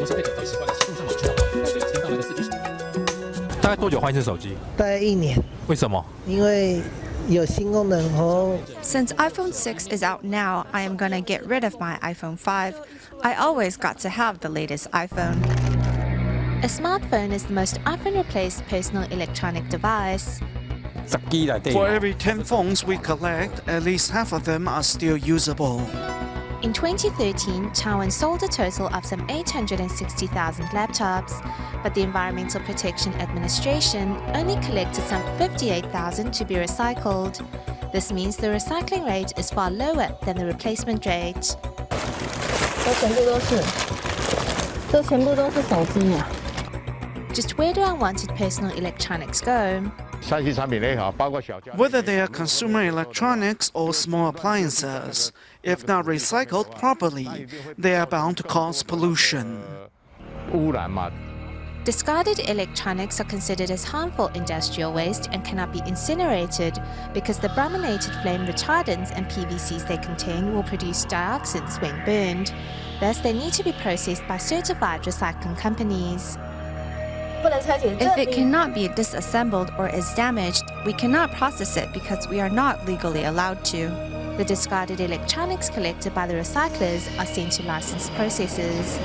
消费者早已习惯了路上好吃好玩，随着迁到来的4G时代。大概多久换一次手机？大概1年，为什么？因为有新功能后。Since iPhone 6 is out now, I am gonna get rid of my iPhone 5. I always got to have the latest iPhone. A smartphone is the most often replaced personal electronic device. For every 10 phones we collect, at least half of them are still usable. In 2013, Taiwan sold a total of some 860,000 laptops, but the Environmental Protection Administration only collected some 58,000 to be recycled. This means the recycling rate is far lower than the replacement rate. 这全部都是手机呀。 Just where do unwanted personal electronics go? Whether they are consumer electronics or small appliances, if not recycled properly, they are bound to cause pollution. Discarded electronics are considered as harmful industrial waste and cannot be incinerated because the brominated flame retardants and PVCs they contain will produce dioxins when burned. Thus, they need to be processed by certified recycling companies. If it cannot be disassembled or is damaged, we cannot process it because we are not legally allowed to. The discarded electronics collected by the recyclers are sent to licensed processors.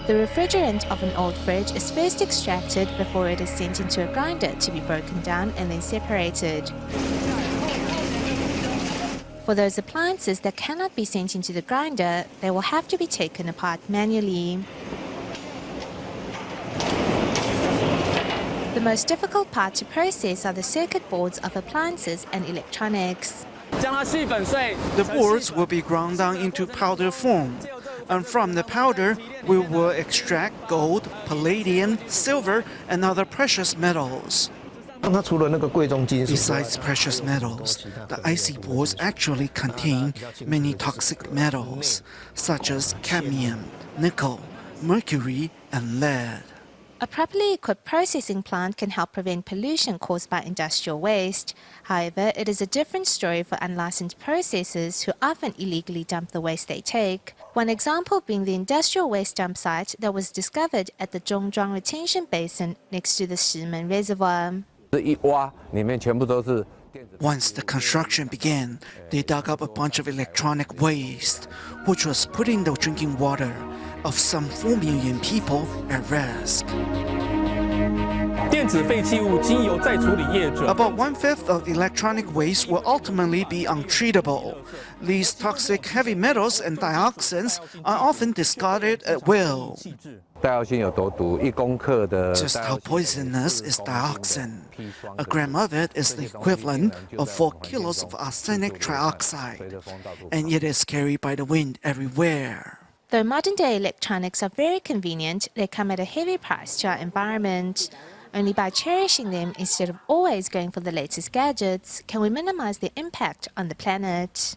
The refrigerant of an old fridge is first extracted before it is sent into a grinder to be broken down and then separated. For those appliances that cannot be sent into the grinder, they will have to be taken apart manually. The most difficult part to process are the circuit boards of appliances and electronics. The boards will be ground down into powder form, and from the powder, we will extract gold, palladium, silver, and other precious metals. Besides precious metals, the IC boards actually contain many toxic metals, such as cadmium, nickel, mercury, and lead. A properly equipped processing plant can help prevent pollution caused by industrial waste. However, it is a different story for unlicensed processors who often illegally dump the waste they take. One example being the industrial waste dump site that was discovered at the Zhongzhuang Retention Basin next to the Shimen Reservoir. Once the construction began, they dug up a bunch of electronic waste, which was putting the drinking water of some 4 million people at risk. About 1/5 of electronic waste will ultimately be untreatable. These toxic heavy metals and dioxins are often discarded at will. Just how poisonous is dioxin? A gram of it is the equivalent of 4 kilos of arsenic trioxide, and it is carried by the wind everywhere. Though modern-day electronics are very convenient, they come at a heavy price to our environment. Only by cherishing them instead of always going for the latest gadgets can we minimize their impact on the planet.